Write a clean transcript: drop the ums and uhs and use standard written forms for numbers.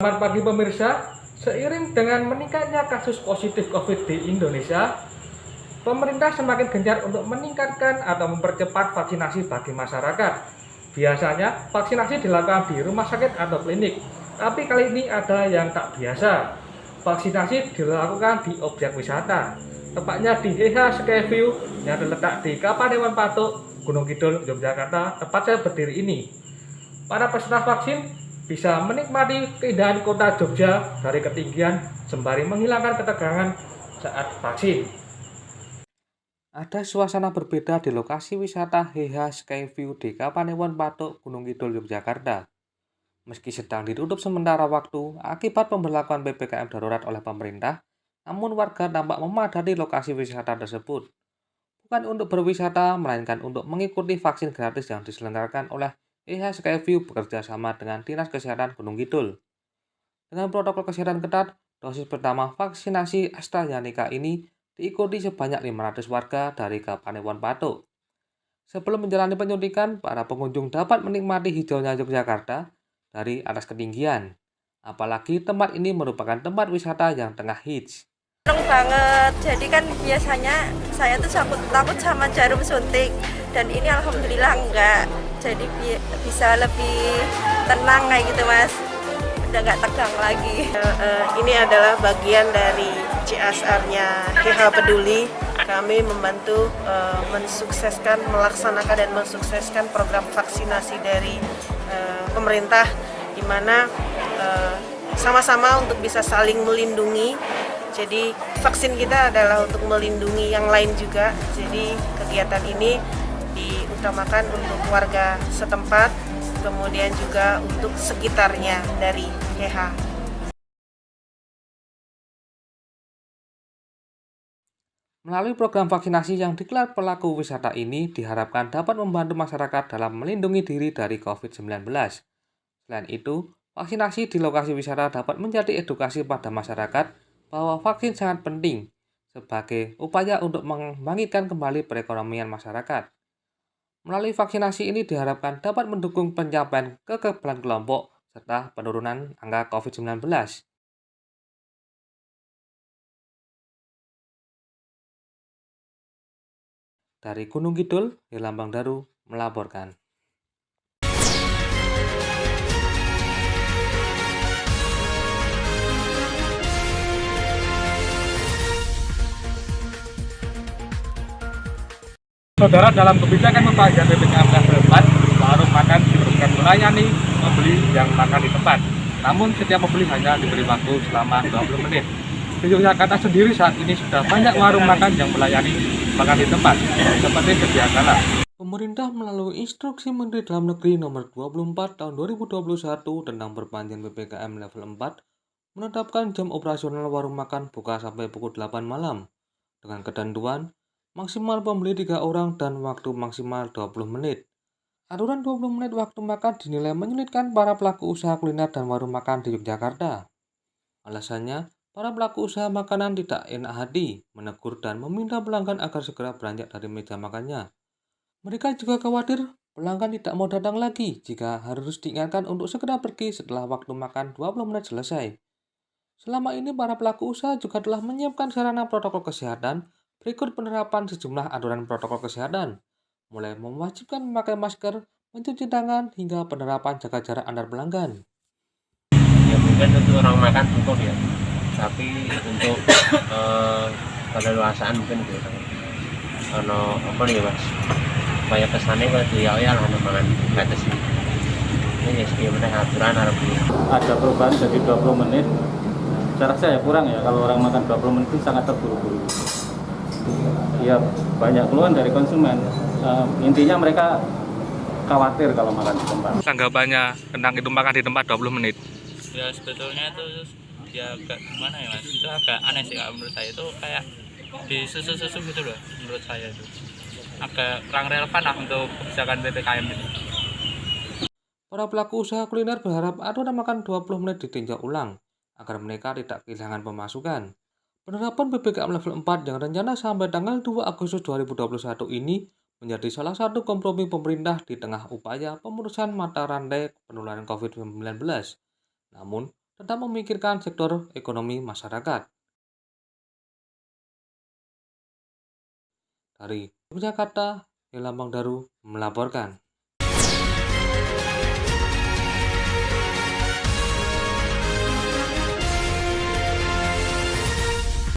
Selamat pagi pemirsa, seiring dengan meningkatnya kasus positif COVID di Indonesia, pemerintah semakin gencar untuk meningkatkan atau mempercepat vaksinasi bagi masyarakat. Biasanya vaksinasi dilakukan di rumah sakit atau klinik, tapi kali ini ada yang tak biasa. Vaksinasi dilakukan di objek wisata, tepatnya di HH Skyview yang terletak di Kapanewon Patok, Gunung Kidul, Yogyakarta, tempat saya berdiri ini. Para peserta vaksin bisa menikmati keindahan kota Jogja dari ketinggian sembari menghilangkan ketegangan saat vaksin. Ada suasana berbeda di lokasi wisata HH Skyview di Kapanewon Patok, Gunung Kidul, Yogyakarta. Meski sedang ditutup sementara waktu akibat pemberlakuan PPKM darurat oleh pemerintah, namun warga tampak memadati lokasi wisata tersebut. Bukan untuk berwisata, melainkan untuk mengikuti vaksin gratis yang diselenggarakan oleh HH Skyview bekerja sama dengan Dinas Kesehatan Gunung Kidul. Dengan protokol kesehatan ketat, dosis pertama vaksinasi AstraZeneca ini diikuti sebanyak 500 warga dari Kapanewon Patok. Sebelum menjalani penyuntikan, para pengunjung dapat menikmati hijaunya Yogyakarta dari atas ketinggian. Apalagi tempat ini merupakan tempat wisata yang tengah hits. Seneng banget, jadi kan biasanya saya tuh takut sama jarum suntik, dan ini alhamdulillah enggak, jadi bisa lebih tenang kayak gitu mas, udah nggak tegang lagi. Ini adalah bagian dari CSR-nya HH Peduli. Kami membantu melaksanakan dan mensukseskan program vaksinasi dari pemerintah, di mana sama-sama untuk bisa saling melindungi. Jadi vaksin kita adalah untuk melindungi yang lain juga. Jadi kegiatan ini diutamakan untuk warga setempat, kemudian juga untuk sekitarnya dari HH. Melalui program vaksinasi yang digelar pelaku wisata ini diharapkan dapat membantu masyarakat dalam melindungi diri dari COVID-19. Selain itu, vaksinasi di lokasi wisata dapat menjadi edukasi pada masyarakat bahwa vaksin sangat penting sebagai upaya untuk membangkitkan kembali perekonomian masyarakat. Melalui vaksinasi ini diharapkan dapat mendukung pencapaian kekebalan kelompok serta penurunan angka COVID-19. Dari Gunung Kidul, Helambang Daru melaporkan. Saudara, dalam kebijakan memperpanjang PPKM level 4, warung makan diberikan melayani pembeli yang makan di tempat. Namun setiap pembeli hanya diberi waktu selama 20 menit. Di Yogyakarta sendiri saat ini sudah banyak warung makan yang melayani makan di tempat, seperti sedia kala. Pemerintah melalui Instruksi Menteri Dalam Negeri Nomor 24 Tahun 2021 tentang perpanjangan PPKM level 4 menetapkan jam operasional warung makan buka sampai pukul 8 malam dengan ketentuan maksimal pembeli 3 orang dan waktu maksimal 20 menit. Aturan 20 menit waktu makan dinilai menyulitkan para pelaku usaha kuliner dan warung makan di Yogyakarta. Alasannya, para pelaku usaha makanan tidak enak hati, menegur dan meminta pelanggan agar segera beranjak dari meja makannya. Mereka juga khawatir pelanggan tidak mau datang lagi jika harus diingatkan untuk segera pergi setelah waktu makan 20 menit selesai. Selama ini para pelaku usaha juga telah menyiapkan sarana protokol kesehatan. Berikut penerapan sejumlah aturan protokol kesehatan, mulai mewajibkan memakai masker, mencuci tangan, hingga penerapan jaga jarak antar pelanggan. Ya mungkin untuk orang makan cukup ya, tapi untuk keleluasaan mungkin kurang. Karena apa nih mas, supaya kesannya kalau ya lah mangan gratis ini ya sebenarnya aturan harus ada perubahan jadi 20 menit. Cara saya kurang ya, kalau orang makan 20 menit itu sangat terburu-buru. Ya banyak keluhan dari konsumen. Intinya mereka khawatir kalau makan di tempat. Tanggapannya tentang itu makan di tempat 20 menit. Ya sebetulnya itu ya agak gimana ya mas, itu agak aneh sih menurut saya, itu kayak disusu-susu gitu loh, menurut saya itu agak kurang relevan lah untuk kebijakan PPKM ini. Para pelaku usaha kuliner berharap aturan makan 20 menit ditinjau ulang agar mereka tidak kehilangan pemasukan. Penerapan PPKM level 4 yang rencana sampai tanggal 2 Agustus 2021 ini menjadi salah satu kompromi pemerintah di tengah upaya pemutusan mata rantai penularan COVID-19. Namun, tetap memikirkan sektor ekonomi masyarakat. Dari Yogyakarta, Ilham Bangdaru melaporkan.